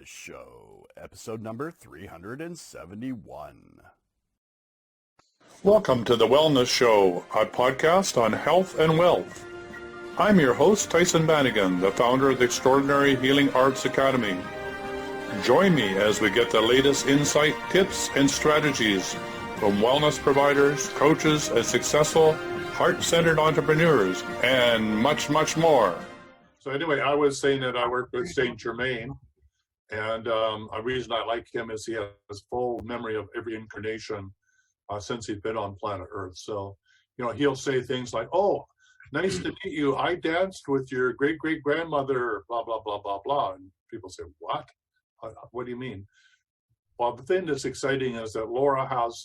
Wellness Show, episode number 371. Welcome to the Wellness Show, a podcast on health and wealth. I'm your host, Tyhson Banighen, the founder of the Extraordinary Healing Arts Academy. Join me as we get the latest insight, tips, and strategies from wellness providers, coaches, and successful heart-centered entrepreneurs, and much, much more. So anyway, I was saying that I work with Saint Germain, and a reason I like him is he has full memory of every incarnation since he's been on planet Earth. So, he'll say things like, "Oh, nice to meet you. I danced with your great-great-grandmother, blah, blah, blah, blah, blah." And people say, "What? What do you mean?" Well, the thing that's exciting is that Laura has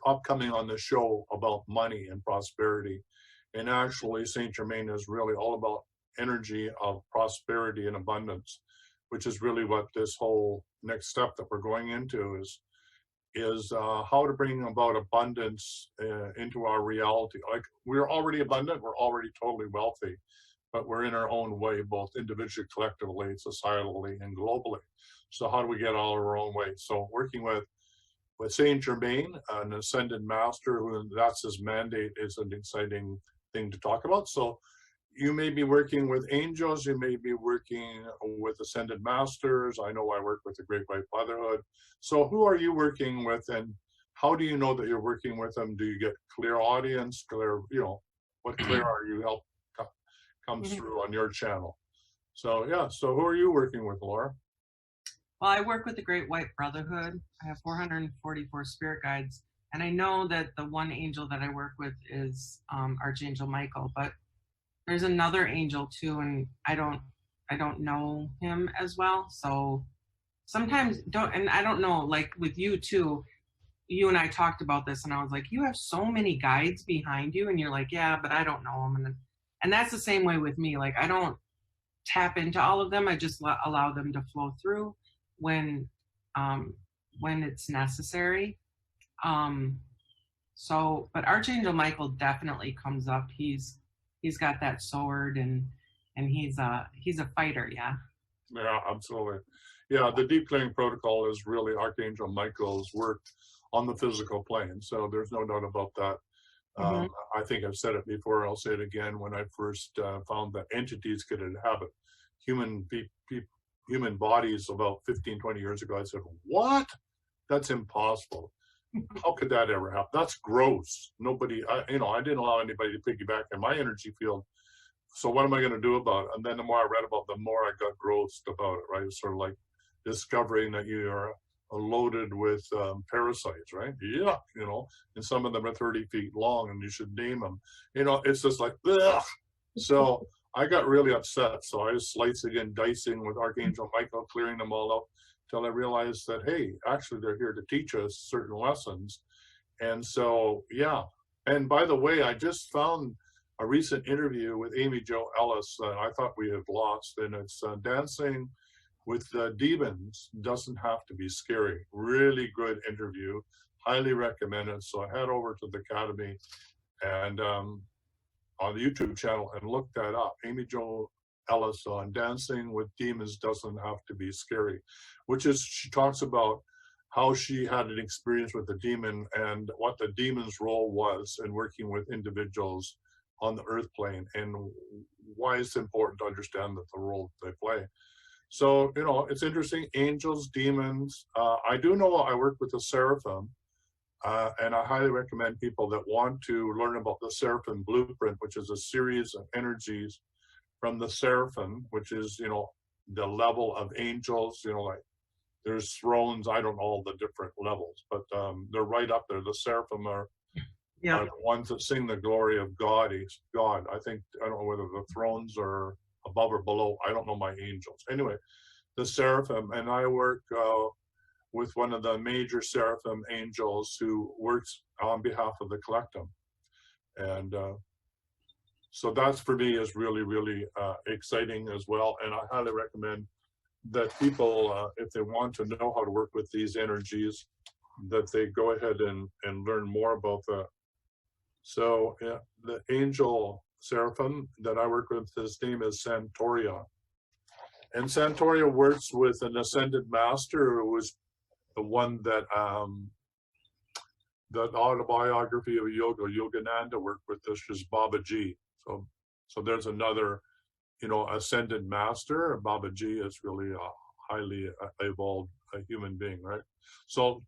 upcoming on the show about money and prosperity. And actually, Saint Germain is really all about energy of prosperity and abundance, which is really what this whole next step that we're going into is how to bring about abundance into our reality. Like, we're already abundant, we're already totally wealthy, but we're in our own way, both individually, collectively, societally, and globally. So how do we get all our own way? So working with Saint Germain, an ascended master, who that's his mandate, is an exciting thing to talk about. So you may be working with angels, you may be working with ascended masters. I know I work with the Great White Brotherhood. So who are you working with, and how do you know that you're working with them? Do you get clear audience, what clear are you help comes through on your channel? So so who are you working with, Laura? Well, I work with the Great White Brotherhood. I have 444 spirit guides, and I know that the one angel that I work with is Archangel Michael, but there's another angel too, and I don't know him as well. So sometimes I don't know, like with you too, you and I talked about this, and I was like, you have so many guides behind you, and you're like, yeah, but I don't know them. And that's the same way with me. Like, I don't tap into all of them. I just allow them to flow through when it's necessary. But Archangel Michael definitely comes up. He's got that sword, and he's a fighter. Yeah, absolutely. The deep clearing protocol is really Archangel Michael's work on the physical plane, so there's no doubt about that. I think I've said it before, I'll say it again. When I first found that entities could inhabit human bodies about 15-20 years ago, I said, what? That's impossible. How could that ever happen? That's gross. I didn't allow anybody to piggyback in my energy field. So what am I going to do about it? And then the more I read about it, the more I got grossed about it, right? It's sort of like discovering that you are loaded with parasites, right? Yeah, and some of them are 30 feet long, and you should name them. It's just like, ugh. So I got really upset. So I was slicing and dicing with Archangel Michael, clearing them all out, till I realized that, hey, actually they're here to teach us certain lessons. And so, and by the way, I just found a recent interview with Amy Jo Ellis that I thought we had lost, and it's Dancing with Demons Doesn't Have to Be Scary. Really good interview, highly recommend it. So I head over to the Academy and on the YouTube channel and look that up. Amy Jo Ellis on Dancing with Demons Doesn't Have to Be Scary, which is, she talks about how she had an experience with the demon and what the demon's role was in working with individuals on the earth plane, and why it's important to understand that the role they play. So, it's interesting. Angels, demons. I do know I work with the Seraphim, and I highly recommend people that want to learn about the Seraphim Blueprint, which is a series of energies from the Seraphim, which is, the level of angels, like there's thrones. I don't know all the different levels, but they're right up there. The Seraphim are the ones that sing the glory of God. I don't know whether the thrones are above or below. I don't know my angels. Anyway, the Seraphim, and I work with one of the major Seraphim angels who works on behalf of the collective. And so that's, for me, is really, really exciting as well. And I highly recommend that people, if they want to know how to work with these energies, that they go ahead and learn more about that. So the angel Seraphim that I work with, his name is Santoria. And Santoria works with an ascended master who was the one that the autobiography of Yogananda worked with. This is Babaji. So there's another, ascended master. Babaji is really a highly evolved human being, right? So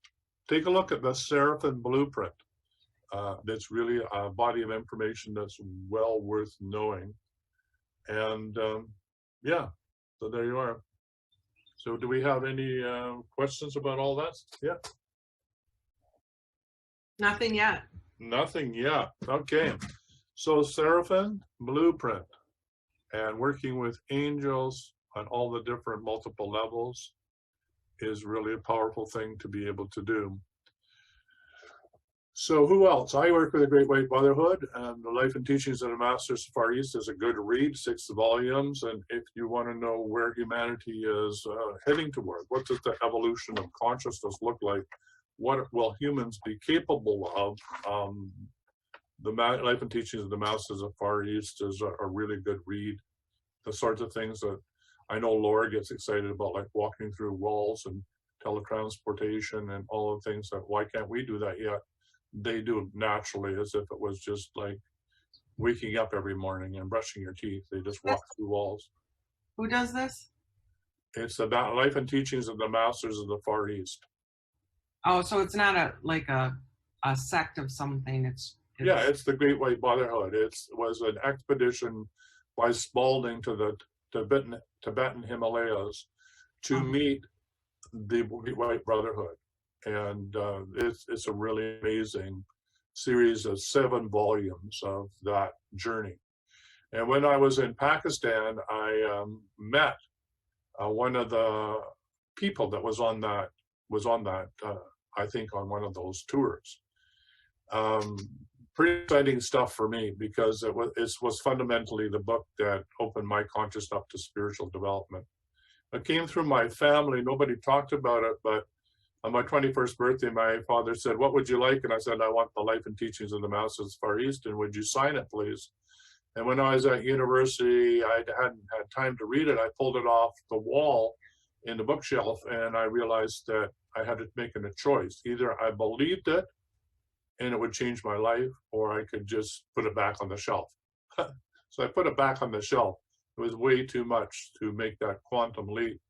take a look at the Seraphim Blueprint. That's really a body of information that's well worth knowing. And yeah, so there you are. So do we have any questions about all that? Yeah. Nothing yet. Nothing yet. Okay. So Seraphim Blueprint and working with angels on all the different multiple levels is really a powerful thing to be able to do. So who else? I work with the Great White Brotherhood, and the Life and Teachings of the Masters of Far East is a good read, 6 volumes. And if you want to know where humanity is heading toward, what does the evolution of consciousness look like? What will humans be capable of? The Life and Teachings of the Masters of Far East is a really good read. The sorts of things that I know Laura gets excited about, like walking through walls and teletransportation and all the things that, why can't we do that yet? They do naturally, as if it was just like waking up every morning and brushing your teeth. They just walk through walls. Who does this? It's the Life and Teachings of the Masters of the Far East. Oh, so it's not a sect of something. It's the Great White Brotherhood. It was an expedition by Spalding to the Tibetan Himalayas to meet the Great White Brotherhood. And it's a really amazing series of 7 volumes of that journey. And when I was in Pakistan, I met one of the people that was on that I think on one of those tours. Pretty exciting stuff for me, because it was fundamentally the book that opened my consciousness up to spiritual development. It came through my family. Nobody talked about it, but on my 21st birthday, my father said, "What would you like?" And I said, "I want the Life and Teachings of the Masters of Far East, and would you sign it, please?" And when I was at university, I hadn't had time to read it. I pulled it off the wall in the bookshelf, and I realized that I had to make a choice. Either I believed it and it would change my life, or I could just put it back on the shelf. So I put it back on the shelf. It was way too much to make that quantum leap.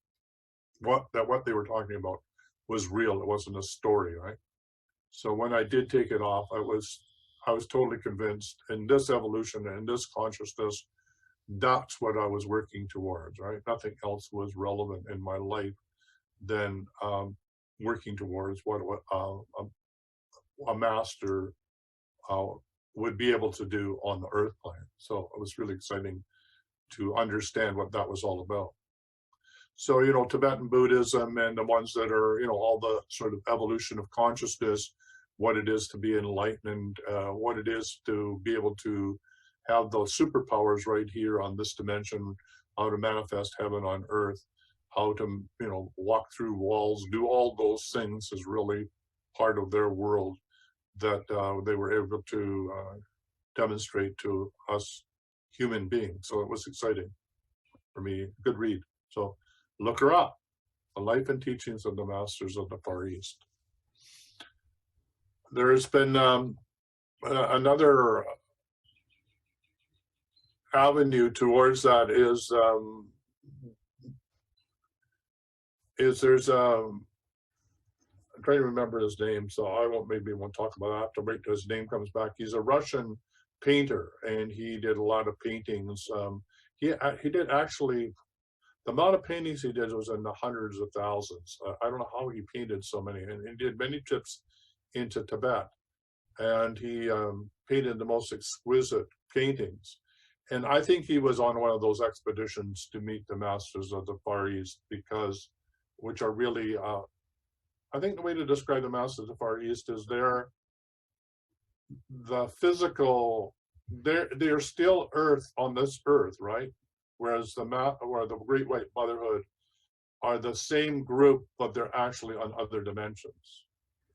What they were talking about was real. It wasn't a story, right? So when I did take it off, I was totally convinced in this evolution and this consciousness, that's what I was working towards, right? Nothing else was relevant in my life than working towards what a master would be able to do on the earth plane. So it was really exciting to understand what that was all about. So, Tibetan Buddhism and the ones that are, all the sort of evolution of consciousness, what it is to be enlightened, what it is to be able to have those superpowers right here on this dimension, how to manifest heaven on earth, how to, walk through walls, do all those things is really part of their world that they were able to demonstrate to us human beings. So it was exciting for me. Good read. So look her up, The Life and Teachings of the Masters of the Far East. There has been another avenue towards that is there's I'm trying to remember his name, so I won't talk about that. I have to wait till his name comes back. He's a Russian painter, and he did a lot of paintings. He did actually, the amount of paintings he did was in the hundreds of thousands. I don't know how he painted so many, and he did many trips into Tibet, and he painted the most exquisite paintings. And I think he was on one of those expeditions to meet the Masters of the Far East, which are really, I think the way to describe the Masters of the Far East is they're still Earth on this Earth, right? Whereas the Great White Brotherhood are the same group, but they're actually on other dimensions.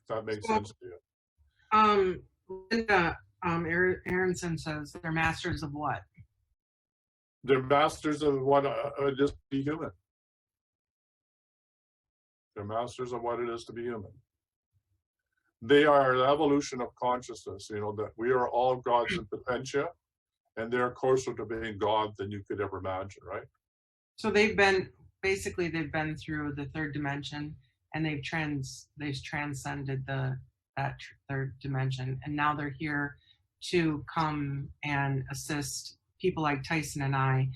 If that makes sense to you. Linda Aronson says they're masters of what? They're masters of what? Just be human. They're masters of what it is to be human. They are the evolution of consciousness, that we are all gods in potentia, and they're closer to being God than you could ever imagine, right? So they've been through the third dimension, and they've transcended that third dimension, and now they're here to come and assist people like Tyhson and I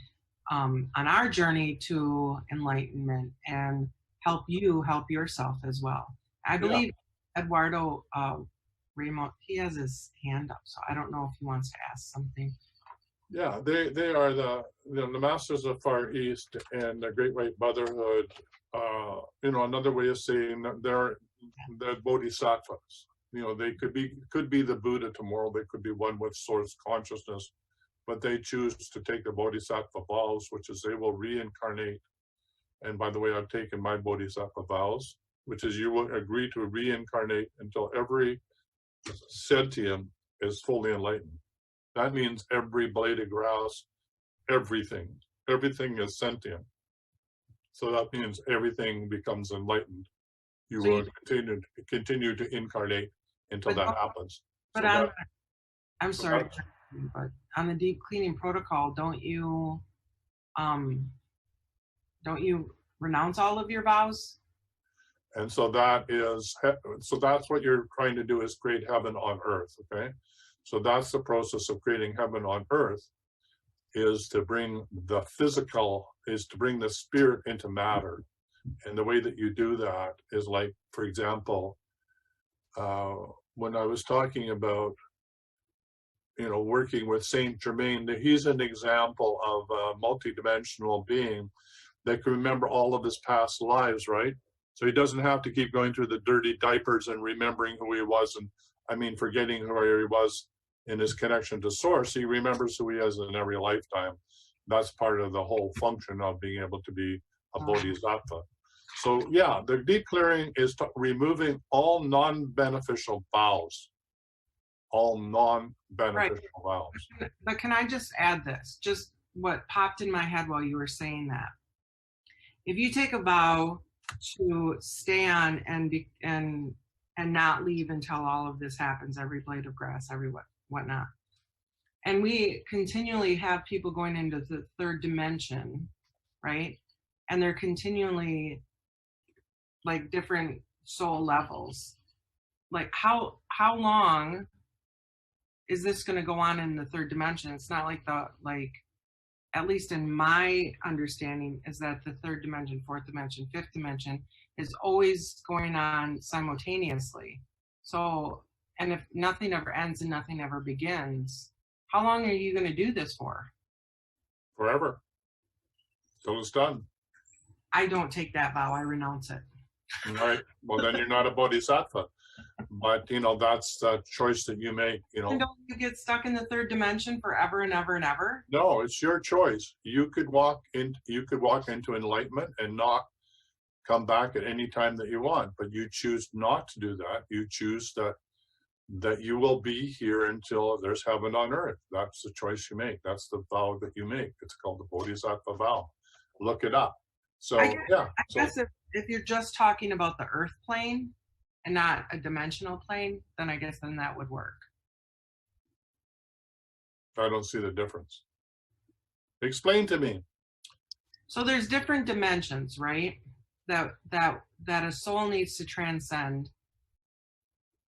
on our journey to enlightenment and help you help yourself as well. I believe Eduardo Ramos, he has his hand up, so I don't know if he wants to ask something. Yeah, they are the masters of Far East and the Great White Motherhood. Another way of saying that they're bodhisattvas. They could be the Buddha tomorrow. They could be one with source consciousness, but they choose to take the bodhisattva vows, which is they will reincarnate. And by the way, I've taken my bodhisattva vows, which is you will agree to reincarnate until every sentient is fully enlightened. That means every blade of grass, everything is sentient. So that means everything becomes enlightened. You will continue to incarnate until that happens. But so I'm sorry, but on the deep cleaning protocol, don't you renounce all of your vows? And so that's what you're trying to do, is create heaven on earth, okay? So that's the process of creating heaven on earth, is to bring the physical, is to bring the spirit into matter. And the way that you do that is, like, for example, when I was talking about, working with Saint Germain, he's an example of a multidimensional being that can remember all of his past lives, right? So he doesn't have to keep going through the dirty diapers and remembering who he was, and forgetting who he was in his connection to source. He remembers who he is in every lifetime. That's part of the whole function of being able to be a bodhisattva. So yeah, the deep clearing is removing all non-beneficial vows. All non-beneficial vows. But can I just add this? Just what popped in my head while you were saying that. If you take a vow to stay on and not leave until all of this happens, every blade of grass, every whatnot, and we continually have people going into the third dimension, right? And they're continually, like, different soul levels. Like, how long is this going to go on in the third dimension? It's not like at least in my understanding, is that the third dimension, fourth dimension, fifth dimension is always going on simultaneously. So, and if nothing ever ends and nothing ever begins, how long are you going to do this for? Forever. Till it's done. I don't take that vow. I renounce it. All right. Well, then you're not a bodhisattva. But, that's the choice that you make, And don't you get stuck in the third dimension forever and ever and ever? No, it's your choice. You could walk into enlightenment and not come back at any time that you want, but you choose not to do that. You choose that you will be here until there's heaven on earth. That's the choice you make. That's the vow that you make. It's called the Bodhisattva vow. Look it up. So I guess if you're just talking about the earth plane and not a dimensional plane, then I guess then that would work. I don't see the difference. Explain to me. So there's different dimensions, right? That a soul needs to transcend.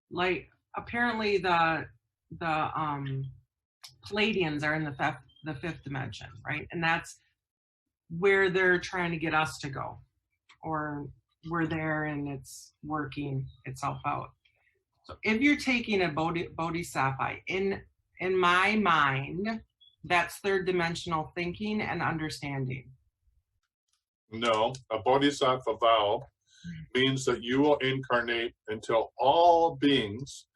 Like, apparently the Palladians are in the fifth dimension, right? And that's where they're trying to get us to go, or we're there and it's working itself out. So if you're taking a bodhisattva, in my mind, that's third dimensional thinking and understanding. No, a bodhisattva vow means that you will incarnate until all beings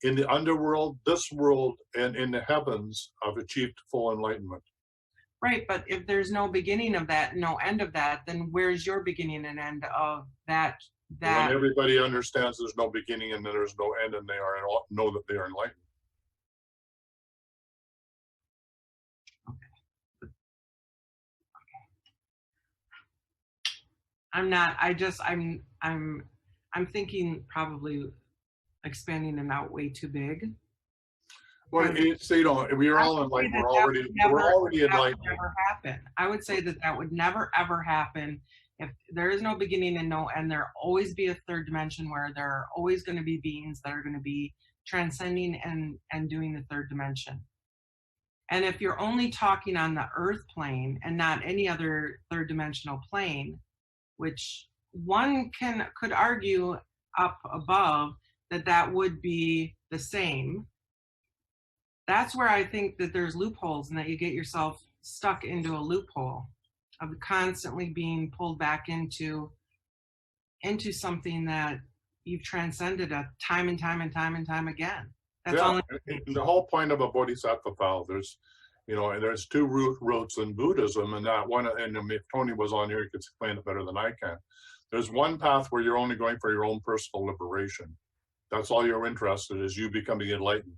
in the underworld, this world, and in the heavens have achieved full enlightenment. Right, but if there's no beginning of that, no end of that, then where's your beginning and end of that? When everybody understands there's no beginning and there's no end, and they know that they are enlightened. I'm not. I'm thinking probably expanding them out way too big. Well, it's, you know, we're I all would say enlightened. that We're already that would enlightened. never happen. I would say that that would never ever happen. If there is no beginning and no end, there'll always be a third dimension where there are always going to be beings that are going to be transcending and doing the third dimension. And if you're only talking on the earth plane and not any other third dimensional plane, which one could argue up above that would be the same, that's where I think that there's loopholes and that you get yourself stuck into a loophole of constantly being pulled back into something that you've transcended a time and time and time and time again. That's Yeah, only the whole point of a bodhisattva vow, there's, you know, and there's two roots in Buddhism, and that one, and if Tony was on here, he could explain it better than I can. There's one path where you're only going for your own personal liberation. That's all you're interested in, is you becoming enlightened.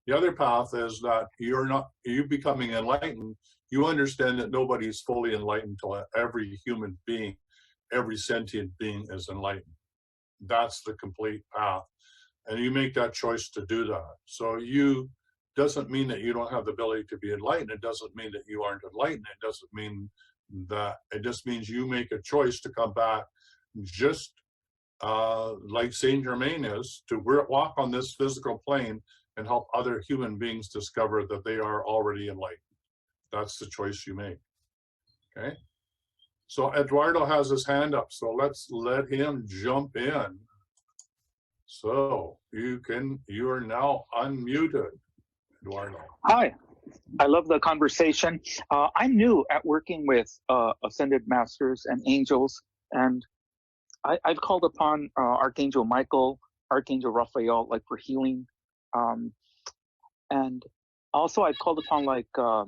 The other path is that you becoming enlightened, you understand that nobody's fully enlightened until every human being, every sentient being is enlightened. That's the complete path. And you make that choice to do that. So you doesn't mean that you don't have the ability to be enlightened. It doesn't mean that you aren't enlightened. It doesn't mean that, it just means you make a choice to come back, just like Saint Germain is, to walk on this physical plane and help other human beings discover that they are already enlightened. That's the choice you make. Okay. So Eduardo has his hand up, so let's let him jump in. So you are now unmuted, Eduardo. Hi, I love the conversation. I'm new at working with ascended masters and angels, and I've called upon Archangel Michael, Archangel Raphael, like for healing, and also I've called upon like the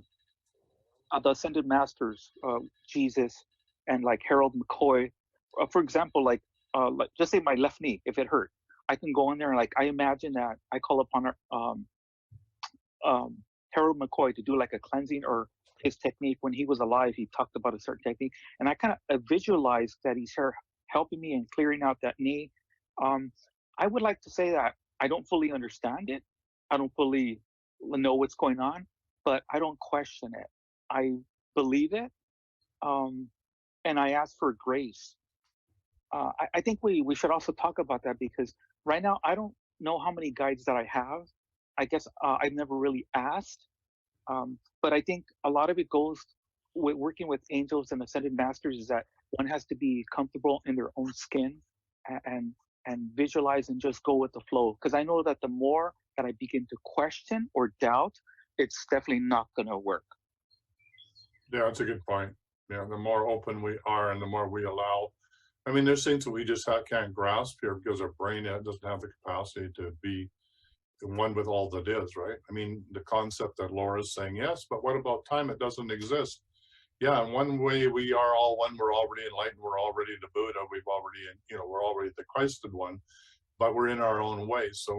ascended masters, Jesus, and like Harold McCoy. For example, like just say my left knee, if it hurt, I can go in there and like I imagine that I call upon Harold McCoy to do like a cleansing, or his technique. When he was alive, he talked about a certain technique, and I kind of visualize that he's here helping me and clearing out that knee. I would like to say that I don't fully understand it. I don't fully know what's going on, but I don't question it. I believe it, and I ask for grace. I think we should also talk about that, because right now I don't know how many guides that I have. I guess I've never really asked, but I think a lot of it goes with working with angels and ascended masters, is that one has to be comfortable in their own skin and visualize and just go with the flow. Because I know that the more that I begin to question or doubt, it's definitely not going to work. Yeah, that's a good point. Yeah, the more open we are and the more we allow. I mean, there's things that we just can't grasp here because our brain doesn't have the capacity to be one with all that is, right? I mean, the concept that Laura's saying, yes, but what about time? It doesn't exist. Yeah, in one way we are all one. We're already enlightened. We're already the Buddha. We're already the Christed one, but we're in our own way. So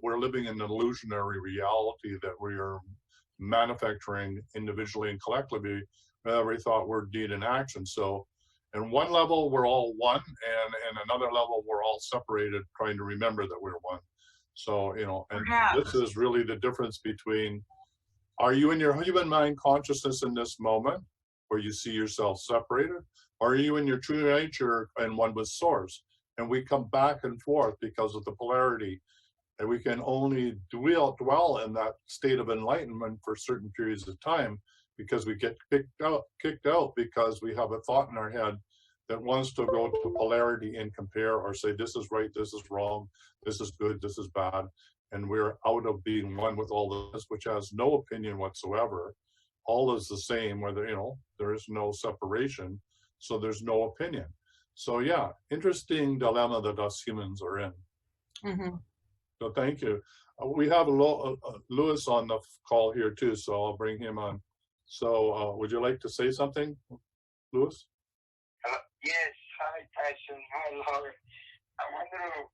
we're living in an illusionary reality that we are manufacturing individually and collectively with every thought, word, deed, and action. So in one level, we're all one, and in another level, we're all separated, trying to remember that we're one. So, you know, and this is really the difference between, are you in your human mind consciousness in this moment where you see yourself separated? Or are you in your true nature and one with source? And we come back and forth because of the polarity. And we can only dwell in that state of enlightenment for certain periods of time, because we get kicked out because we have a thought in our head that wants to go to polarity and compare, or say this is right, this is wrong, this is good, this is bad, and we're out of being one with all this, which has no opinion whatsoever. All is the same, whether, you know, there is no separation, so there's no opinion. So yeah, interesting dilemma that us humans are in. Mm-hmm. So thank you. We have Louis on the call here too, so I'll bring him on. So would you like to say something, Louis? Yes. Hi, Tyson. Hi, Laura. I wanted to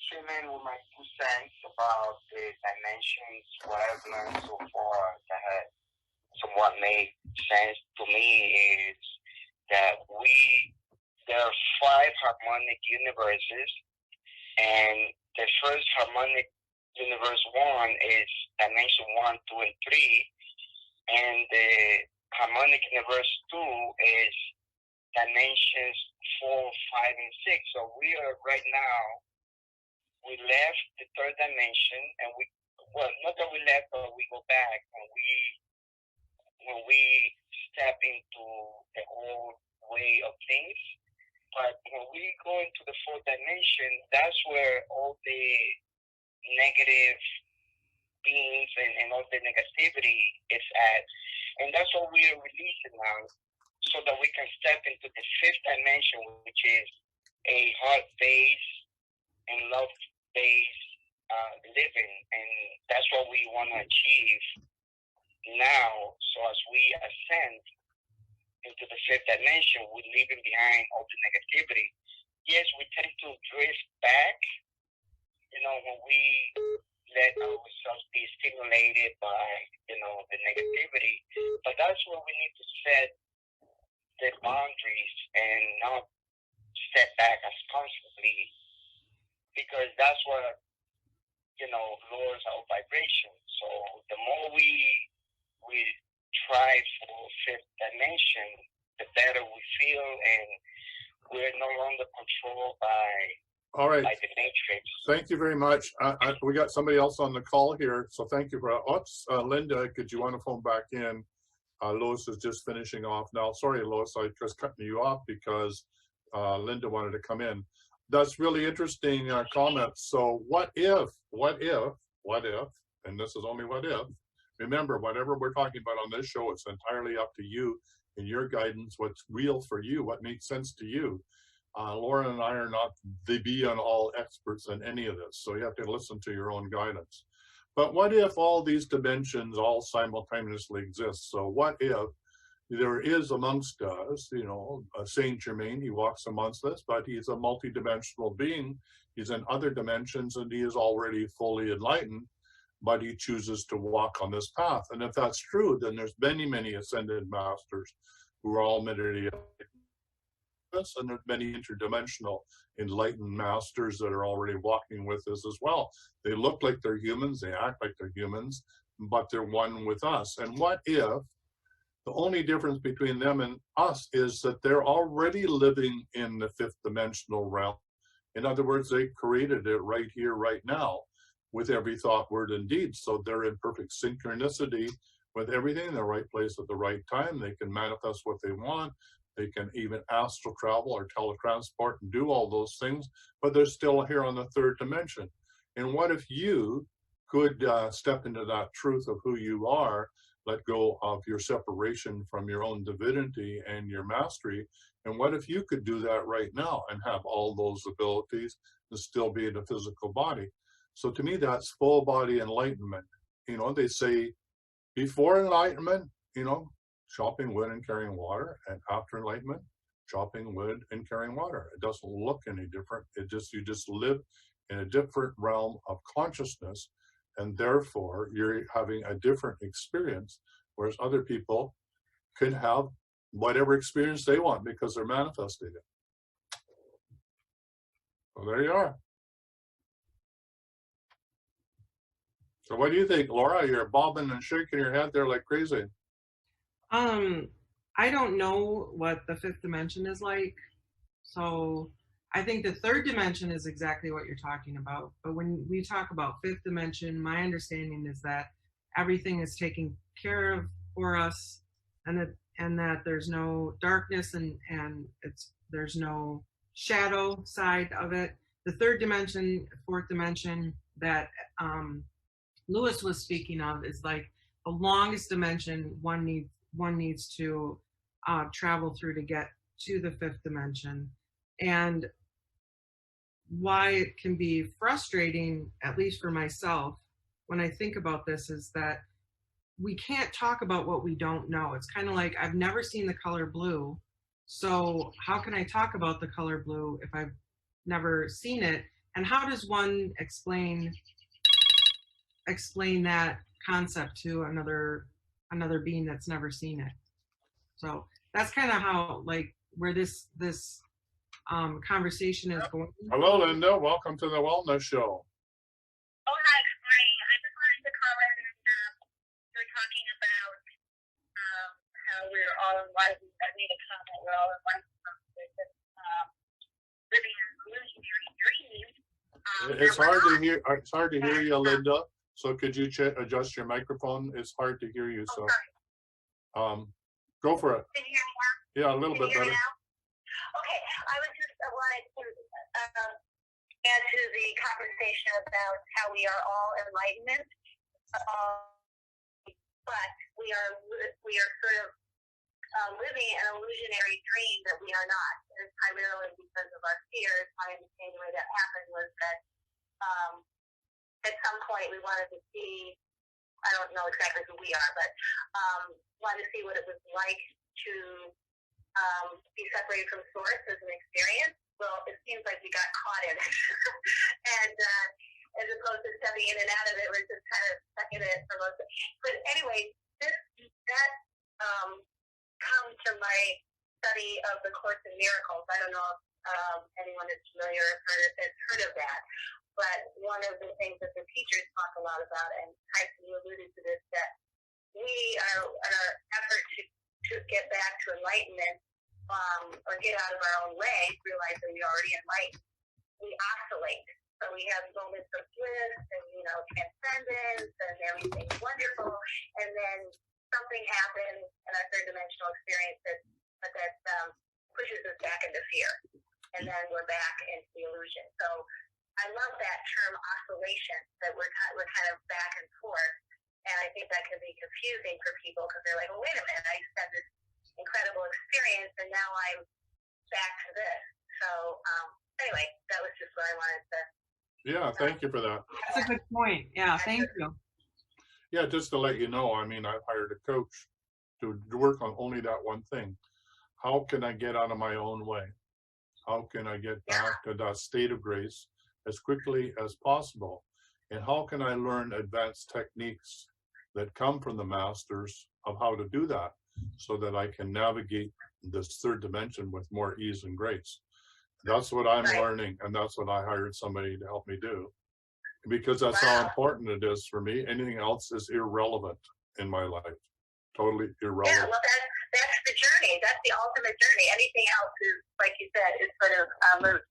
chime in with my 2 cents about the dimensions, what I've learned so far that has somewhat made sense to me is that we there are 5 harmonic universes, and the first harmonic universe 1 is dimension 1, 2, and 3, and the harmonic universe 2 is dimensions 4, 5, and 6. So we are right now, we left the 3rd dimension, and well, not that we left, but we go back when we step into the old way of things. But when we go into the 4th dimension, that's where all the negative beings and all the negativity is at. And that's what we are releasing now, so that we can step into the 5th dimension, which is a heart-based and love-based living. And that's what we want to achieve now. So as we ascend into the 5th dimension, we're leaving behind all the negativity. Yes, we tend to drift back, when we let ourselves be stimulated by, the negativity. But that's where we need to set the boundaries and not step back as constantly, because that's what, lowers our vibration. So the more we try for 5th dimension, the better we feel, and we're no longer controlled by All right. the matrix. Thank you very much. We got somebody else on the call here, so thank you for. Linda, could you want to phone back in? Lois is just finishing off now. Sorry, Lois, I just cutting you off because Linda wanted to come in. That's really interesting comments. So what if, and this is only what if. Remember, whatever we're talking about on this show, it's entirely up to you and your guidance, what's real for you, what makes sense to you. Laura and I are not the be-all experts in any of this, so you have to listen to your own guidance. But what if all these dimensions all simultaneously exist? So what if there is amongst us, Saint Germain, he walks amongst us, but he's a multidimensional being. He's in other dimensions, and he is already fully enlightened, but he chooses to walk on this path. And if that's true, then there's many, many ascended masters who are all meditative. And there's many interdimensional enlightened masters that are already walking with us as well. They look like they're humans, they act like they're humans, but they're one with us. And what if the only difference between them and us is that they're already living in the 5th dimensional realm? In other words, they created it right here, right now, with every thought, word, and deed. So they're in perfect synchronicity with everything in the right place at the right time. They can manifest what they want. They can even astral travel or teletransport and do all those things, but they're still here on the 3rd dimension. And what if you could step into that truth of who you are, let go of your separation from your own divinity and your mastery? And what if you could do that right now and have all those abilities and still be in a physical body? So to me, that's full body enlightenment. They say before enlightenment, chopping wood and carrying water, and after enlightenment, chopping wood and carrying water. It doesn't look any different. You just live in a different realm of consciousness, and therefore you're having a different experience, whereas other people can have whatever experience they want because they're manifesting it. So there you are. So what do you think, Laura? You're bobbing and shaking your head there like crazy. I don't know what the 5th dimension is like. So I think the 3rd dimension is exactly what you're talking about. But when we talk about 5th dimension, my understanding is that everything is taken care of for us, and that there's no darkness and there's no shadow side of it. The 3rd dimension, 4th dimension that Lewis was speaking of is like the longest dimension one needs to travel through to get to the 5th dimension. And why it can be frustrating, at least for myself, when I think about this, is that we can't talk about what we don't know. It's kind of like, I've never seen the color blue, so how can I talk about the color blue if I've never seen it? And how does one explain that concept to another being that's never seen it? So that's kind of how, like, where this conversation is going. Hello, Linda. Welcome to the Wellness Show. Oh, hi, good morning. I just wanted to comment on you were talking about how we're all enlightened. I made a comment, we're all enlightened from living an illusionary dream. It's hard to hear. It's hard to hear you, Linda. So could you adjust your microphone? It's hard to hear you. So, go for it. Can you hear me now? Yeah, a little bit better. Okay, I was just wanted to add to the conversation about how we are all enlightenment, but we are sort of living an illusionary dream that we are not. And it's primarily because of our fears. My understanding the way that happened was that at some point we wanted to see, I don't know exactly who we are, but wanted to see what it was like to be separated from source as an experience. Well, it seems like we got caught in it. And as opposed to stepping in and out of it, we're just kind of stuck in it for most of it. But anyway, that comes from my study of the Course in Miracles. I don't know if anyone is familiar or has heard of that. But one of the things that the teachers talk a lot about, and Tyson, you alluded to this, that we are in our effort to get back to enlightenment, or get out of our own way, realize that we're already enlightened, we oscillate. So we have moments of bliss and, transcendence and everything's wonderful. And then something happens in our third dimensional experience that pushes us back into fear. And then we're back into the illusion. So I love that term oscillation, that we're kind of back and forth. And I think that can be confusing for people because they're like, well, wait a minute, I just had this incredible experience and now I'm back to this. So anyway, that was just what I wanted to. Yeah, thank you for that. That's a good point. Yeah, thank you. Yeah, just to let you know, I mean, I've hired a coach to work on only that one thing. How can I get out of my own way? How can I get back to that state of grace as quickly as possible? And how can I learn advanced techniques that come from the masters of how to do that so that I can navigate this third dimension with more ease and grace? That's what I'm learning, and that's what I hired somebody to help me do, because that's how important it is for me. Anything else is irrelevant in my life, totally irrelevant. Yeah, well, that's the journey. That's the ultimate journey. Anything else is, like you said, is sort of moot,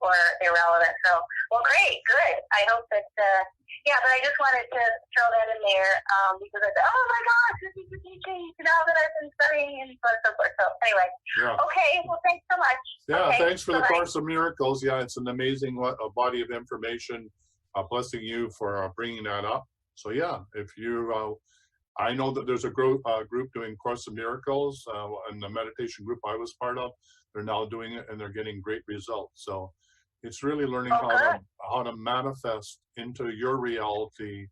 or irrelevant. So, well, great, good. I hope that, but I just wanted to throw that in there because I said, oh my gosh, this is the teaching, that I've been studying, and so on and so forth. So anyway, okay, well, thanks so much. Yeah, okay, thanks for the Course of Miracles. Yeah, it's an amazing body of information. Blessing you for bringing that up. So yeah, if you, I know that there's a group doing Course of Miracles, and the meditation group I was part of, they're now doing it and they're getting great results. So it's really learning how to manifest into your reality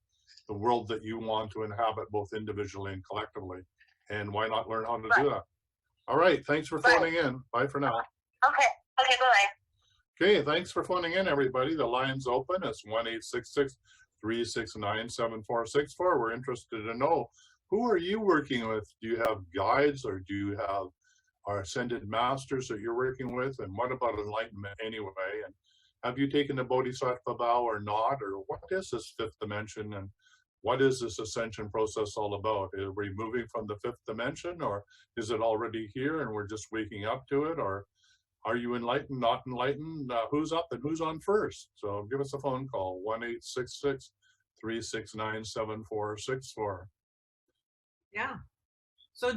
the world that you want to inhabit, both individually and collectively. And why not learn how to do that? All right, thanks for phoning in. Bye for now. Okay, bye-bye. Okay, thanks for phoning in, everybody. The line's open. It's 1-866-369-7464. We're interested to know, who are you working with? Do you have guides, or do you have our ascended masters that you're working with? And what about enlightenment anyway? And have you taken the Bodhisattva vow or not? Or what is this fifth dimension? And what is this ascension process all about? Are we moving from the fifth dimension, or is it already here and we're just waking up to it? Or are you enlightened, not enlightened? Who's up and who's on first? So give us a phone call, 1-866-369-7464. Yeah. So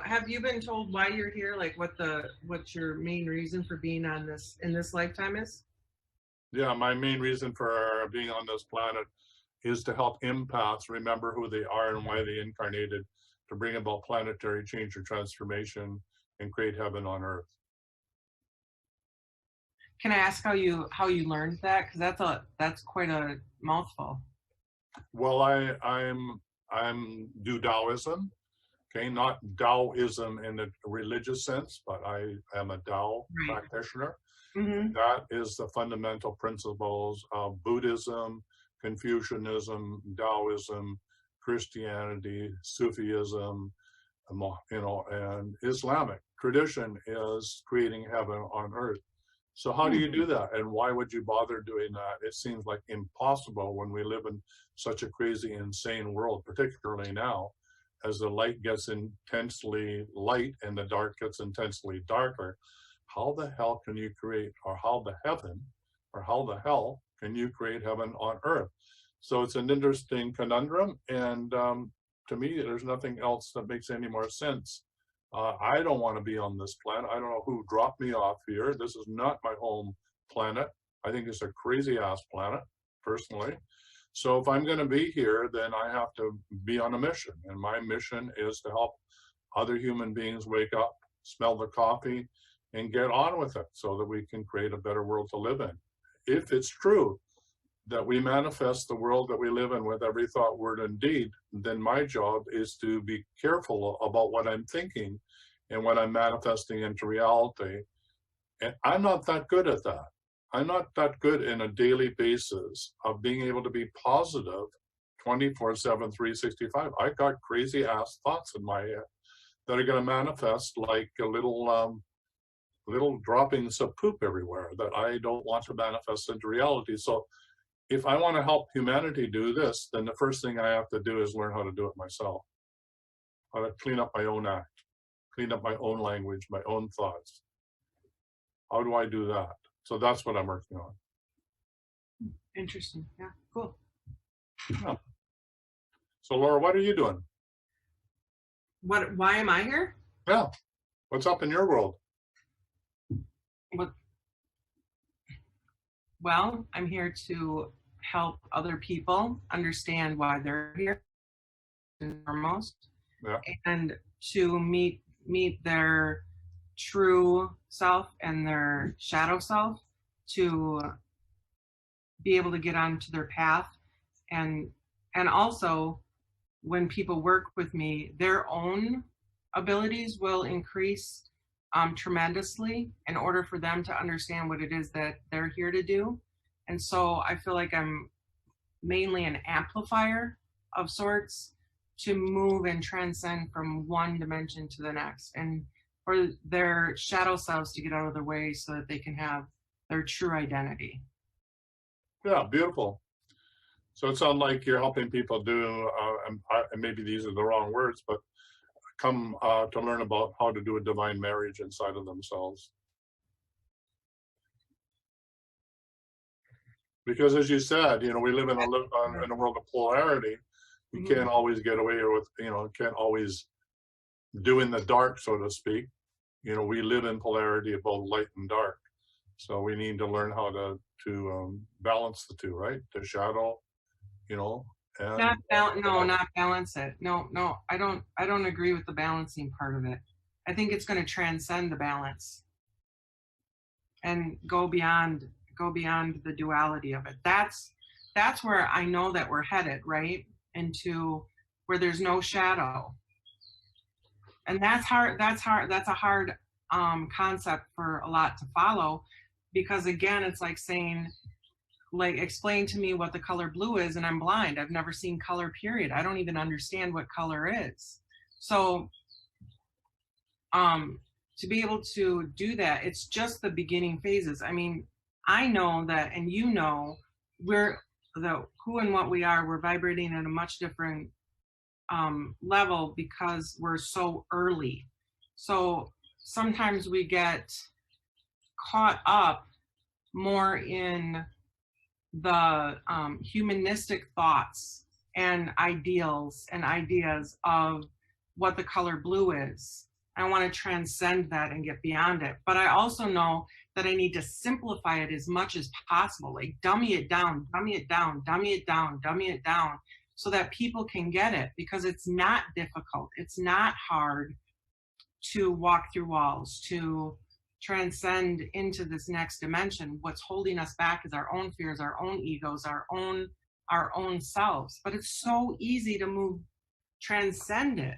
have you been told why you're here? Like what's your main reason for being on in this lifetime is? Yeah, my main reason for being on this planet is to help empaths remember who they are and why they incarnated, to bring about planetary change or transformation and create heaven on earth. Can I ask how you learned that? Because that's quite a mouthful. Well, I'm do Taoism, okay, not Taoism in a religious sense, but I am a Tao practitioner. Mm-hmm. That is the fundamental principles of Buddhism, Confucianism, Taoism, Christianity, Sufism, and Islamic tradition is creating heaven on earth. So how do you do that? And why would you bother doing that? It seems like impossible when we live in such a crazy, insane world, particularly now, as the light gets intensely light and the dark gets intensely darker. How the hell can you create, or how the hell can you create heaven on earth? So it's an interesting conundrum, and to me, there's nothing else that makes any more sense. I don't want to be on this planet. I don't know who dropped me off here. This is not my home planet. I think it's a crazy ass planet, personally. So if I'm going to be here, then I have to be on a mission. And my mission is to help other human beings wake up, smell the coffee, and get on with it so that we can create a better world to live in. If it's true that we manifest the world that we live in with every thought, word, and deed, then my job is to be careful about what I'm thinking and what I'm manifesting into reality. And I'm not that good at that. I'm not that good in a daily basis of being able to be positive 24/7, 365. I got crazy ass thoughts in my head that are going to manifest like a little droppings of poop everywhere that I don't want to manifest into reality. So if I want to help humanity do this, then the first thing I have to do is learn how to do it myself. How to clean up my own act, clean up my own language, my own thoughts. How do I do that? So that's what I'm working on. Interesting. Yeah, cool. Yeah. So Laura, what are you doing? Why am I here? Yeah. What's up in your world? Well, I'm here to help other people understand why they're here, foremost, Yeah. and to meet their true self and their shadow self, to be able to get onto their path, and also when people work with me, their own abilities will increase tremendously in order for them to understand what it is that they're here to do. And so I feel like I'm mainly an amplifier of sorts to move and transcend from one dimension to the next, and for their shadow selves to get out of the way so that they can have their true identity. Yeah, beautiful. So it sounds like you're helping people do, and maybe these are the wrong words, but come to learn about how to do a divine marriage inside of themselves. Because as you said, we live in a world of polarity. You can't always get away with, can't always do in the dark, so to speak. We live in polarity of both light and dark. So we need to learn how to balance the two, right? The shadow, and Not balance it. No, I don't agree with the balancing part of it. I think it's going to transcend the balance and go beyond the duality of it. That's where I know that we're headed, right? Into where there's no shadow. And that's hard. That's a hard concept for a lot to follow, because again, it's like saying, explain to me what the color blue is, and I'm blind. I've never seen color, period. I don't even understand what color is. So to be able to do that, it's just the beginning phases. I mean, I know that, and we're the who and what we are, we're vibrating at a much different level because we're so early. So sometimes we get caught up more in the humanistic thoughts and ideals and ideas of what the color blue is. I want to transcend that and get beyond it. But I also know that I need to simplify it as much as possible, like dummy it down, so that people can get it, because it's not difficult. It's not hard to walk through walls, to transcend into this next dimension. What's holding us back is our own fears, our own egos, our own selves. But it's so easy to transcend it.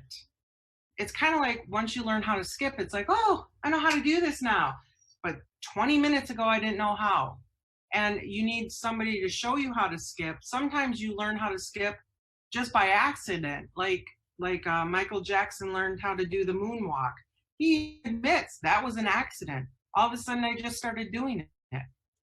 It's kind of like once you learn how to skip, it's like, oh, I know how to do this now. But 20 minutes ago, I didn't know how. And you need somebody to show you how to skip. Sometimes you learn how to skip just by accident, like Michael Jackson learned how to do the moonwalk. He admits that was an accident. all of a sudden I just started doing it.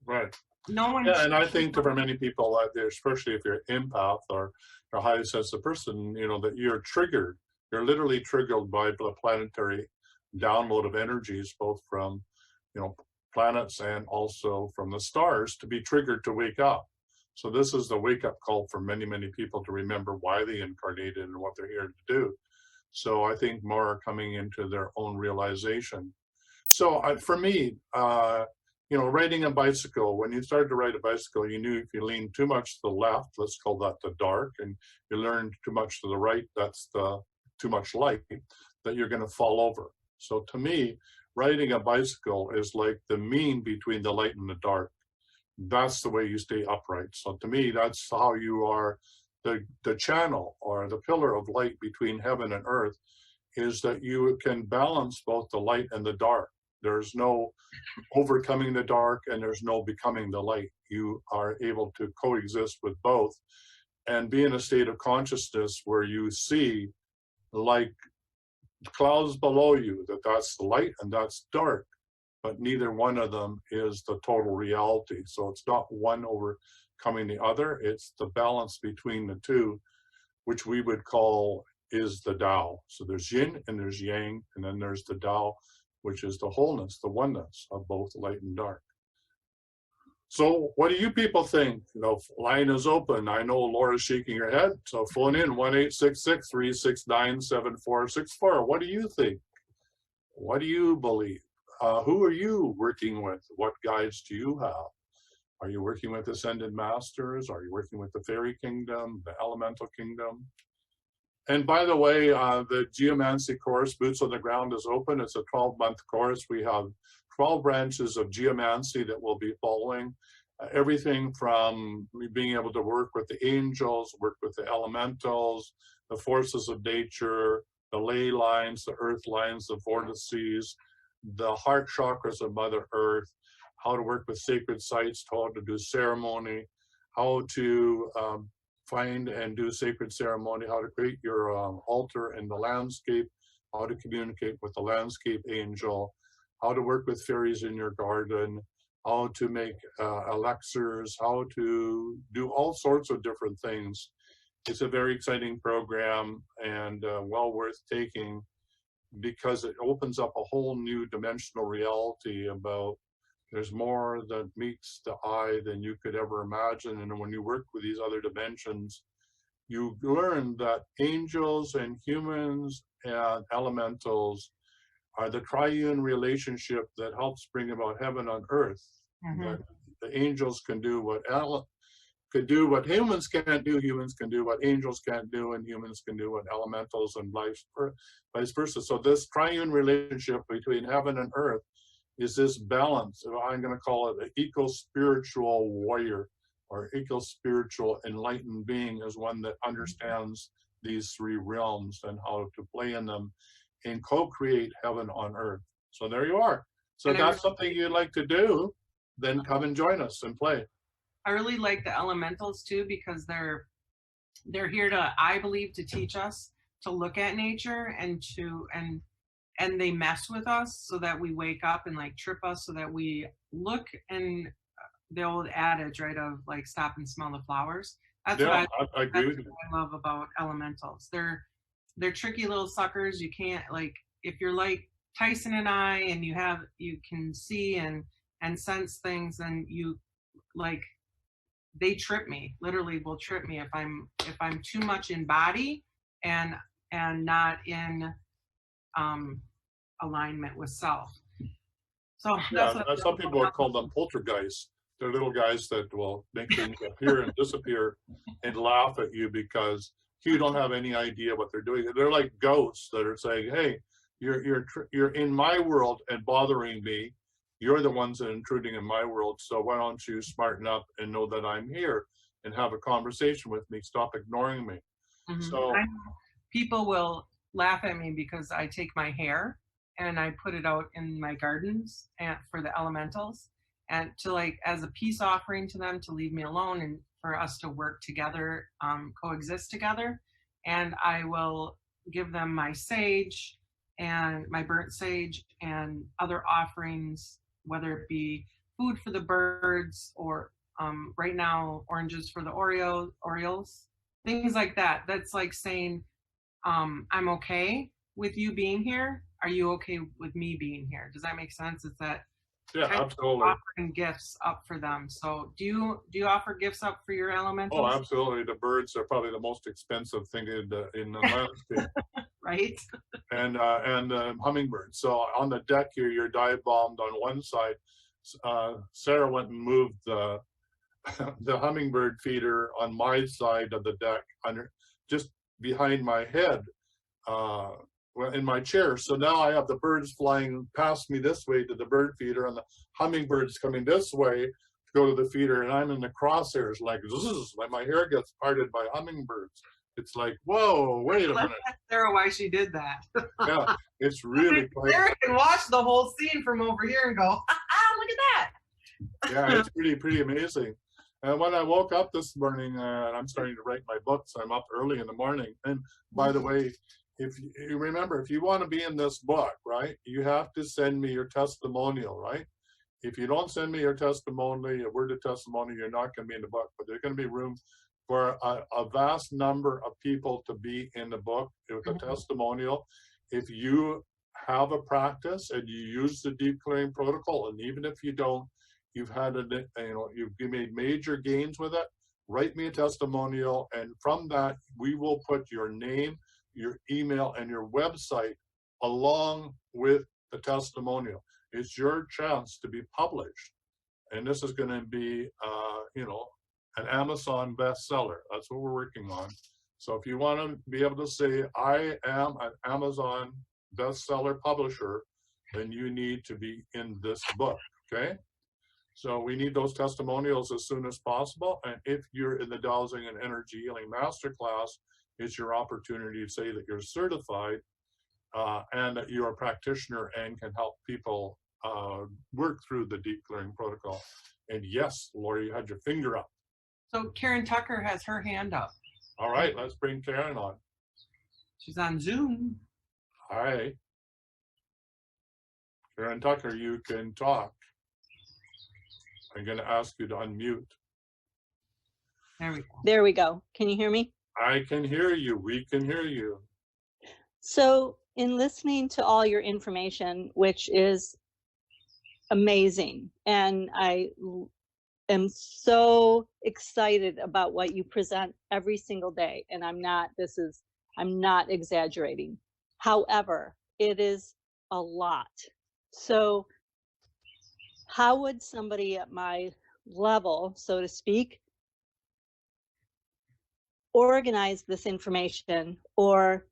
Right. No one. Yeah, and I think for many people out there, especially if you're an empath or a highly sensitive person, that you're triggered. You're literally triggered by the planetary download of energies, both from, planets and also from the stars, to be triggered to wake up. So this is the wake-up call for many, many people to remember why they incarnated and what they're here to do. So I think more are coming into their own realization. So for me, riding a bicycle, when you started to ride a bicycle, you knew if you leaned too much to the left, let's call that the dark, and you learned too much to the right, that's the too much light, that you're going to fall over. So to me, riding a bicycle is like the mean between the light and the dark. That's the way you stay upright. So to me, that's how you are the channel or the pillar of light between heaven and earth, is that you can balance both the light and the dark. There's no overcoming the dark and there's no becoming the light. You are able to coexist with both and be in a state of consciousness where you see, like clouds below you, that's light and that's dark, but neither one of them is the total reality. So it's not one overcoming the other, it's the balance between the two, which we would call is the Tao. So there's yin and there's yang, and then there's the Tao, which is the wholeness, the oneness of both light and dark. So what do you people think? Line is open. I know Laura's shaking her head, so phone in 1-866-369-7464. What do you think? What do you believe? Who are you working with? What guides do you have? Are you working with ascended masters? Are you working with the fairy kingdom, the elemental kingdom? And by the way, the geomancy course, Boots on the Ground, is open. It's a 12-month course. We have 12 branches of geomancy that we'll be following. Everything from being able to work with the angels, work with the elementals, the forces of nature, the ley lines, the earth lines, the vortices, the heart chakras of Mother Earth, how to work with sacred sites, how to do ceremony, how to find and do sacred ceremony, how to create your altar in the landscape, how to communicate with the landscape angel, how to work with fairies in your garden, how to make elixirs, how to do all sorts of different things. It's a very exciting program and well worth taking, because it opens up a whole new dimensional reality about there's more that meets the eye than you could ever imagine. And when you work with these other dimensions, you learn that angels and humans and elementals are the triune relationship that helps bring about heaven on earth. Mm-hmm. That the angels can do what humans can't do, humans can do what angels can't do, and humans can do what elementals, and vice versa. So this triune relationship between heaven and earth is this balance. I'm going to call it an eco-spiritual warrior, or eco-spiritual enlightened being, is one that understands these three realms and how to play in them and co-create heaven on earth. So there you are. So if that's something you'd like to do, then come and join us and play. I really like the elementals too, because they're here to, I believe, to teach us to look at nature and they mess with us so that we wake up and like trip us so that we look, and the old adage, right, of like stop and smell the flowers. That's I what agree with you. I love about elementals. They're tricky little suckers. You can't, like, if you're like Tyhson and I, and you can see and sense things, and you like, they trip me, literally will trip me if I'm too much in body and not in alignment with self. So that's some people would call them poltergeists. They're little guys that will make things appear and disappear and laugh at you because you don't have any idea what they're doing. They're like ghosts that are saying, hey, you're in my world and bothering me. You're the ones that are intruding in my world, so why don't you smarten up and know that I'm here and have a conversation with me. Stop ignoring me. Mm-hmm. So people will laugh at me because I take my hair and I put it out in my gardens and for the elementals, and to, like, as a peace offering to them, to leave me alone and for us to work together, coexist together. And I will give them my sage and my burnt sage and other offerings whether it be food for the birds or right now oranges for the Orioles, things like that. That's like saying, I'm okay with you being here. Are you okay with me being here? Does that make sense? It's that Yeah, kind of absolutely. offering gifts up for them. So do you offer gifts up for your elementals? Oh, absolutely. The birds are probably the most expensive thing in the landscape. Right. And hummingbirds. So on the deck here, you're dive bombed on one side. Sarah went and moved the the hummingbird feeder on my side of the deck, under just behind my head, in my chair. So now I have the birds flying past me this way to the bird feeder, and the hummingbirds coming this way to go to the feeder, and I'm in the crosshairs, like my hair gets parted by hummingbirds. It's like, whoa, wait a minute. Let's ask Sarah why she did that. Yeah, it's really quite. Sarah can watch the whole scene from over here and go, look at that. Yeah, it's pretty amazing. And when I woke up this morning, and I'm starting to write my books, I'm up early in the morning. And by the way, if you remember, if you want to be in this book, right, you have to send me your testimonial, right? If you don't send me your testimony, a word of testimony, you're not going to be in the book. But there's going to be room for a vast number of people to be in the book with a testimonial. If you have a practice and you use the deep clearing protocol, and even if you don't, you've had you've made major gains with it, write me a testimonial, and from that we will put your name, your email, and your website along with the testimonial. It's your chance to be published, and this is going to be an Amazon bestseller. That's what we're working on. So if you want to be able to say I am an Amazon bestseller publisher, then you need to be in this book. Okay. So we need those testimonials as soon as possible. And if you're in the Dowsing and Energy Healing Masterclass, it's your opportunity to say that you're certified and that you're a practitioner and can help people work through the deep clearing protocol. And yes, Lori, you had your finger up. So Karen Tucker has her hand up. All right, let's bring Karen on. She's on Zoom. Hi. Karen Tucker, you can talk. I'm going to ask you to unmute. There we go. There we go. Can you hear me? I can hear you. We can hear you. So in listening to all your information, which is amazing, and I am so excited about what you present every single day, and I'm not exaggerating. However, it is a lot. So how would somebody at my level, so to speak, organize this information, or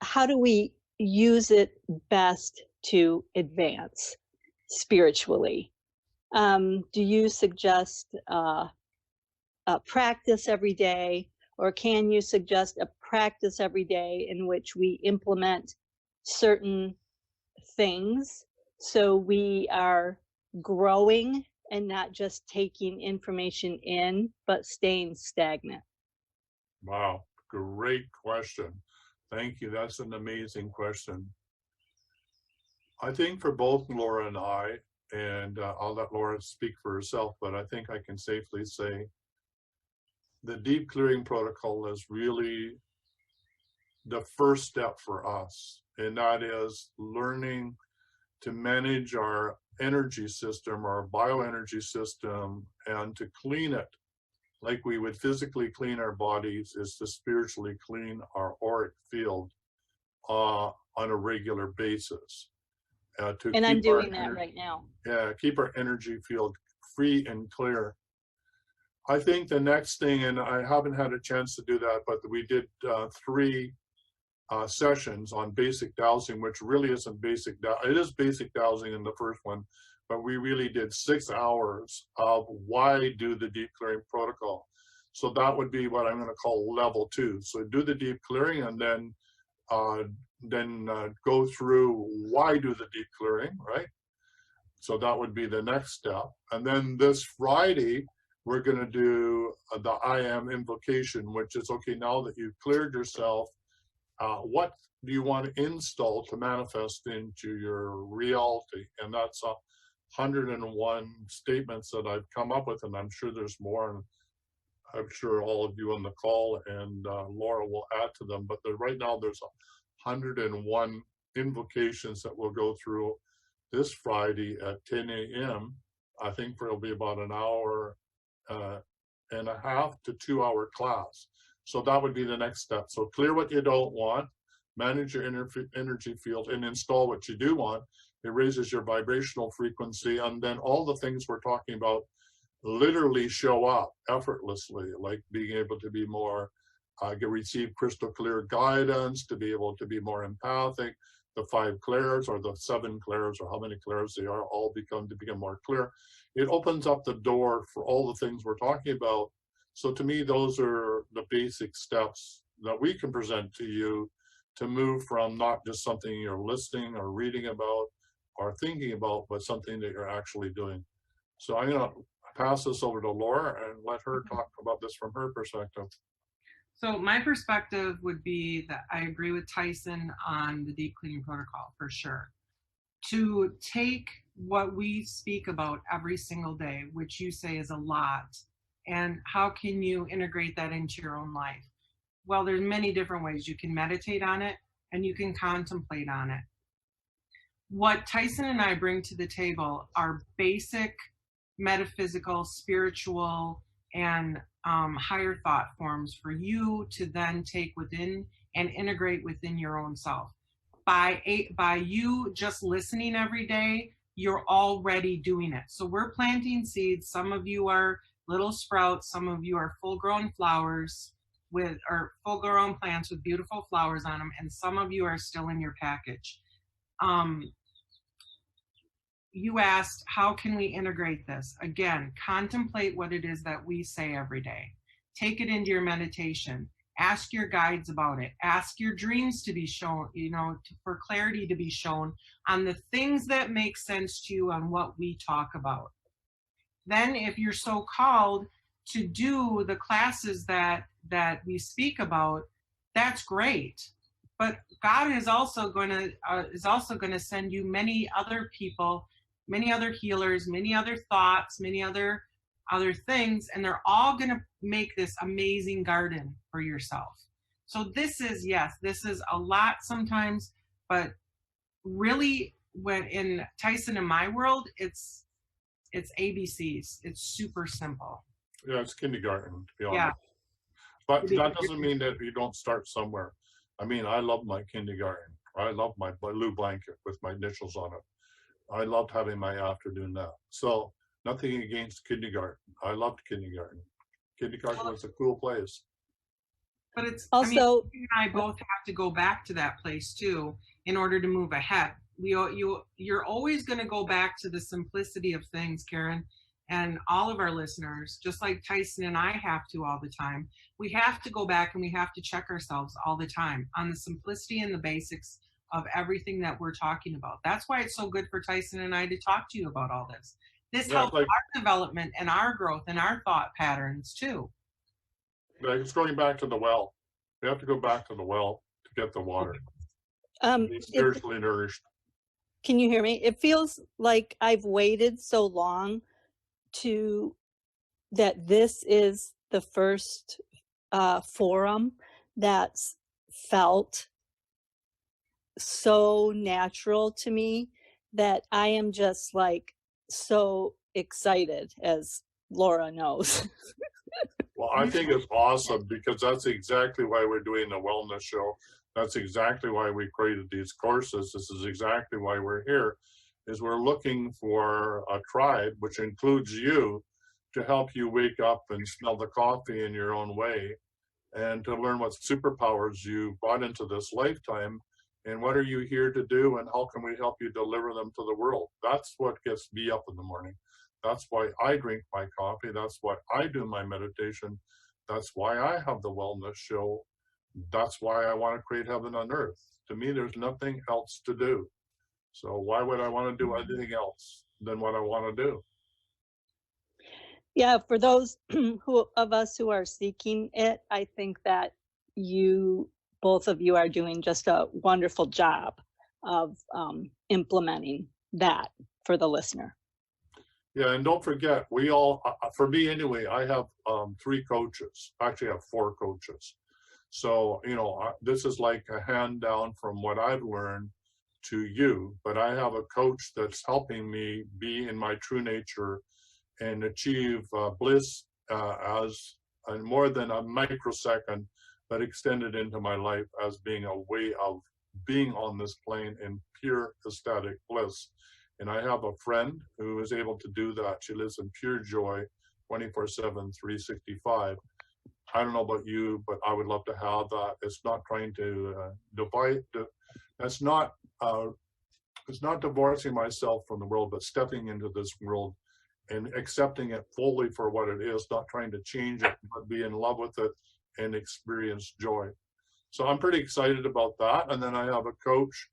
how do we use it best to advance spiritually? Do you suggest a practice every day, or can you suggest a practice every day in which we implement certain things so we are growing and not just taking information in, but staying stagnant? Wow, great question. Thank you. That's an amazing question. I think for both Laura and I, and I'll let Laura speak for herself, but I think I can safely say the deep clearing protocol is really the first step for us, and that is learning to manage our energy system, our bioenergy system, and to clean it like we would physically clean our bodies, is to spiritually clean our auric field on a regular basis. And I'm doing that right now. Yeah, keep our energy field free and clear. I think the next thing, and I haven't had a chance to do that, but we did 3 sessions on basic dowsing, which really isn't basic. It is basic dowsing in the first one, but we really did 6 hours of why do the deep clearing protocol. So that would be what I'm going to call level 2. So do the deep clearing, and then go through why do the deep clearing, right? So that would be the next step. And then this Friday, we're going to do the I am invocation, which is, okay, now that you've cleared yourself, what do you want to install to manifest into your reality? And that's 101 statements that I've come up with, and I'm sure there's more, and I'm sure all of you on the call and Laura will add to them, but right now there's 101 invocations that we'll go through this Friday at 10 a.m. I think it'll be about an hour and a half to 2-hour class. So that would be the next step. So clear what you don't want, manage your energy field, and install what you do want. It raises your vibrational frequency, and then all the things we're talking about literally show up effortlessly, like being able to be more, receive crystal clear guidance, to be able to be more empathic. The 5 clairs or the 7 clairs or how many clairs they are all become more clear. It opens up the door for all the things we're talking about. So to me, those are the basic steps that we can present to you to move from not just something you're listening or reading about or thinking about, but something that you're actually doing. So I'm going to pass this over to Laura and let her talk about this from her perspective. So my perspective would be that I agree with Tyson on the deep cleaning protocol for sure. To take what we speak about every single day, which you say is a lot, and how can you integrate that into your own life? Well, there's many different ways. You can meditate on it and you can contemplate on it. What Tyson and I bring to the table are basic metaphysical, spiritual, and higher thought forms for you to then take within and integrate within your own self. By you just listening every day, you're already doing it. So we're planting seeds. Some of you are little sprouts. Some of you are full-grown flowers or full-grown plants with beautiful flowers on them. And some of you are still in your package. You asked, how can we integrate this? Again, contemplate what it is that we say every day. Take it into your meditation. Ask your guides about it. Ask your dreams to be shown, for clarity to be shown on the things that make sense to you on what we talk about. Then if you're so called to do the classes that we speak about, that's great. But God is also going to send you many other people, many other healers, many other thoughts, many other things, and they're all going to make this amazing garden for yourself. So this is a lot sometimes, but really when in Tyson and my world, it's ABCs. It's super simple. Yeah, it's kindergarten, to be honest. Yeah. But that doesn't mean that you don't start somewhere. I mean, I love my kindergarten. I love my blue blanket with my initials on it. I loved having my afternoon nap. So nothing against kindergarten. I loved kindergarten. Kindergarten was a cool place. But it's also, you and I both have to go back to that place too in order to move ahead. You're always going to go back to the simplicity of things, Karen, and all of our listeners, just like Tyson and I have to all the time. We have to go back and we have to check ourselves all the time on the simplicity and the basics of everything that we're talking about. That's why it's so good for Tyson and I to talk to you about all this. This helps our development and our growth and our thought patterns too. It's going back to the well. We have to go back to the well to get the water. Be spiritually nourished. Can you hear me? It feels like I've waited so long that this is the first forum that's felt so natural to me that I am just like so excited, as Laura knows. Well, I think it's awesome because that's exactly why we're doing the wellness show. That's exactly why we created these courses. This is exactly why we're here, is we're looking for a tribe, which includes you, to help you wake up and smell the coffee in your own way and to learn what superpowers you brought into this lifetime and what are you here to do and how can we help you deliver them to the world. That's what gets me up in the morning. That's why I drink my coffee. That's why I do my meditation. That's why I have the wellness show. That's why I want to create heaven on earth. To me, there's nothing else to do. So why would I want to do anything else than what I want to do? Yeah, for those of us who are seeking it, I think that both of you are doing just a wonderful job of implementing that for the listener. Yeah, and don't forget, we all, for me anyway, I have 3 coaches. Actually, I have 4 coaches. So, you know, this is like a hand down from what I've learned to you, but I have a coach that's helping me be in my true nature and achieve bliss as more than a microsecond, but extended into my life as being a way of being on this plane in pure ecstatic bliss. And I have a friend who is able to do that. She lives in pure joy 24/7, 365. I don't know about you, but I would love to have that. It's not trying to divide. It's not divorcing myself from the world, but stepping into this world and accepting it fully for what it is, not trying to change it, but be in love with it and experience joy. So I'm pretty excited about that. And then I have a coach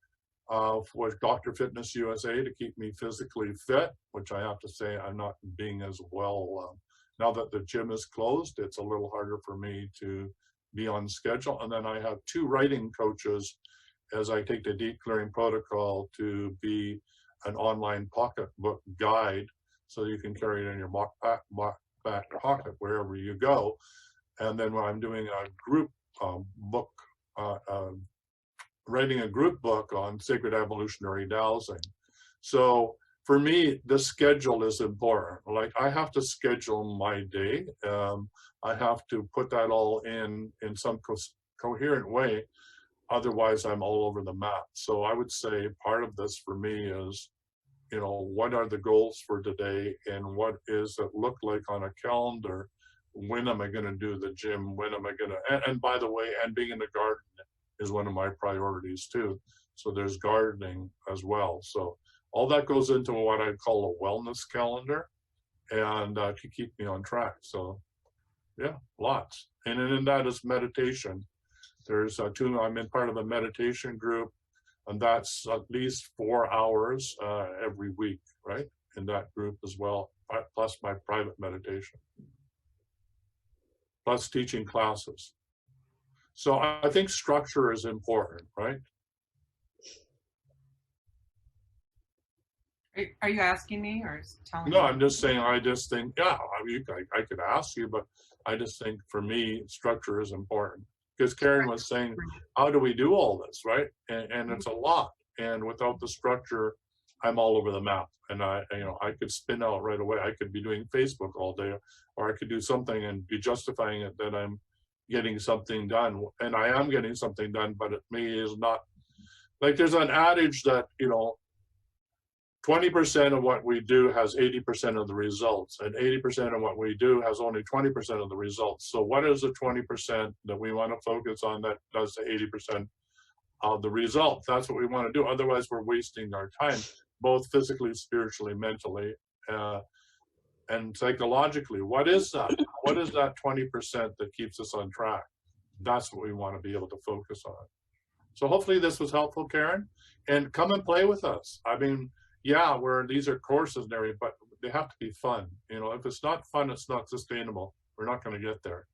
with Dr. Fitness USA to keep me physically fit, which I have to say I'm not being as well. Now that the gym is closed, it's a little harder for me to be on schedule. And then I have 2 writing coaches as I take the deep clearing protocol to be an online pocketbook guide, so you can carry it in your back pocket wherever you go. And then when I'm doing a group book, writing a group book on sacred evolutionary dowsing. So for me, the schedule is important. Like, I have to schedule my day. I have to put that all in some coherent way. Otherwise, I'm all over the map. So I would say part of this for me is, you know, what are the goals for today and what is it look like on a calendar? When am I going to do the gym? When am I going to, and by the way, and being in the garden is one of my priorities too. So there's gardening as well. So all that goes into what I call a wellness calendar, and to keep me on track. So yeah, lots. And in that is meditation. There's 2, I'm in part of a meditation group, and that's at least 4 hours every week, right? In that group as well, plus my private meditation, plus teaching classes. So I think structure is important, right? Are you asking me or telling me? No, I'm just saying, I just think, yeah, I mean, I could ask you, but I just think for me, structure is important. Because Karen was saying, how do we do all this, right? And it's a lot. And without the structure, I'm all over the map. And I could spin out right away. I could be doing Facebook all day, or I could do something and be justifying it that I'm getting something done. And I am getting something done, but it is not. Like, there's an adage that, 20% of what we do has 80% of the results, and 80% of what we do has only 20% of the results. So what is the 20% that we want to focus on that does the 80% of the results? That's what we want to do. Otherwise, we're wasting our time, both physically, spiritually, mentally, and psychologically. What is that? What is that 20% that keeps us on track? That's what we want to be able to focus on. So hopefully this was helpful, Karen. And come and play with us. I mean, yeah, these are courses and everything, but they have to be fun. If it's not fun, it's not sustainable. We're not going to get there.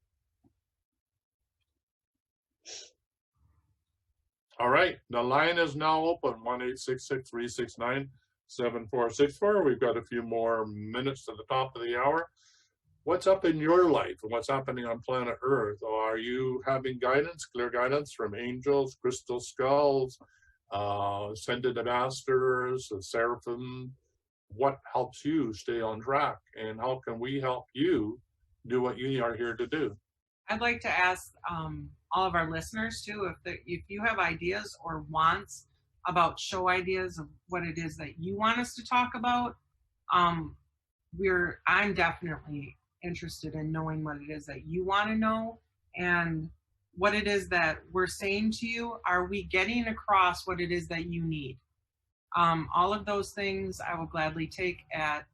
All right, the line is now open, 1-866-369-7464. We've got a few more minutes to the top of the hour. What's up in your life and what's happening on planet Earth? Are you having guidance, clear guidance from angels, crystal skulls, ascended masters, seraphim? What helps you stay on track, and how can we help you do what you are here to do? I'd like to ask all of our listeners too, if you have ideas or wants about show ideas of what it is that you want us to talk about. I'm definitely interested in knowing what it is that you want to know, and what it is that we're saying to you. Are we getting across what it is that you need? All of those things I will gladly take at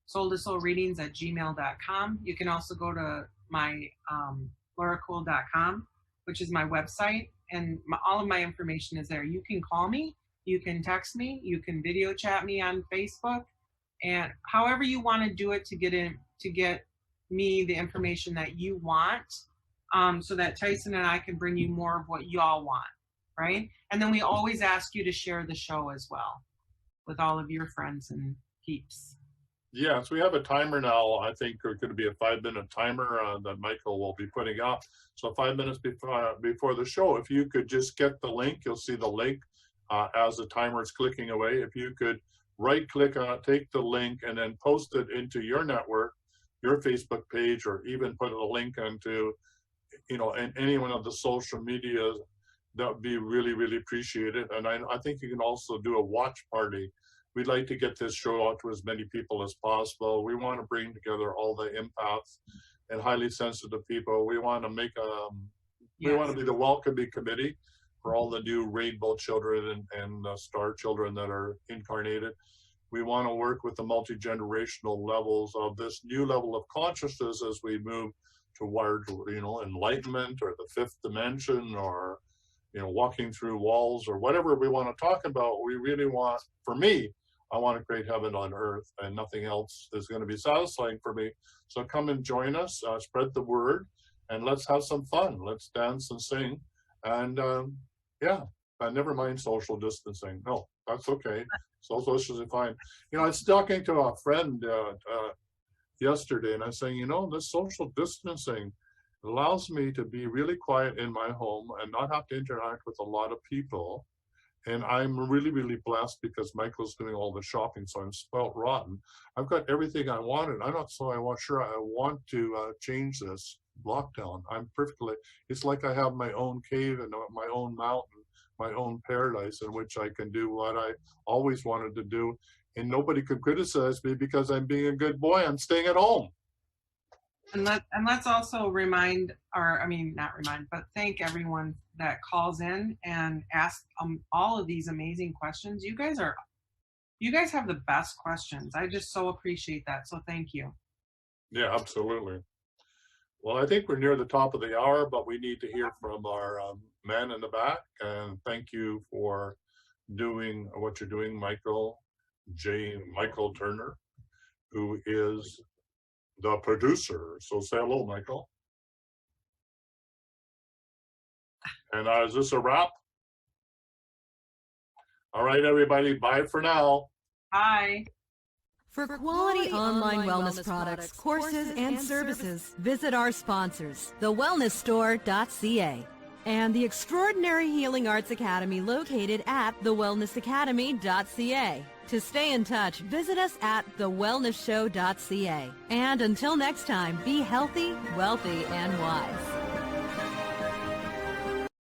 soul-to-soul-readings@gmail.com. You can also go to my laurakuhl.com, which is my website, and all of my information is there. You can call me, you can text me, you can video chat me on Facebook, and however you want to do it to get me the information that you want, so that Tyson and I can bring you more of what y'all want, right? And then we always ask you to share the show as well with all of your friends and peeps. Yes, we have a timer now. I think there's going to be a 5-minute timer that Michael will be putting up. So 5 minutes before the show, if you could just get the link, you'll see the link as the timer is clicking away. If you could right-click on it, take the link, and then post it into your network, your Facebook page, or even put a link into, in any one of the social media, that would be really, really appreciated. And I think you can also do a watch party. We'd like to get this show out to as many people as possible. We want to bring together all the empaths and highly sensitive people. We want to make we want to be the welcoming committee for all the new rainbow children and star children that are incarnated. We want to work with the multi-generational levels of this new level of consciousness as we move toward, enlightenment, or the fifth dimension, or, walking through walls, or whatever we want to talk about. We really want, for me, I want to create heaven on earth, and nothing else is going to be satisfying for me. So come and join us, spread the word, and let's have some fun. Let's dance and sing. And never mind social distancing. No, that's okay. Social distancing is fine. I was talking to a friend yesterday, and I was saying, this social distancing allows me to be really quiet in my home and not have to interact with a lot of people. And I'm really, really blessed because Michael's doing all the shopping, so I'm spoiled rotten. I've got everything I wanted. I'm not sure I want to change this lockdown. It's like I have my own cave and my own mountain, my own paradise in which I can do what I always wanted to do. And nobody could criticize me because I'm being a good boy. I'm staying at home. And let's also thank everyone that calls in and asks all of these amazing questions. You guys have the best questions. I just so appreciate that. So thank you. Yeah, absolutely. Well, I think we're near the top of the hour, but we need to hear from our man in the back. And thank you for doing what you're doing, Michael Turner, who is the producer. So say hello, Michael. And is this a wrap? All right, everybody. Bye for now. Bye. For quality online wellness products, courses, and services, visit our sponsors, thewellnessstore.ca and the Extraordinary Healing Arts Academy located at thewellnessacademy.ca. To stay in touch, visit us at thewellnessshow.ca. And until next time, be healthy, wealthy, and wise.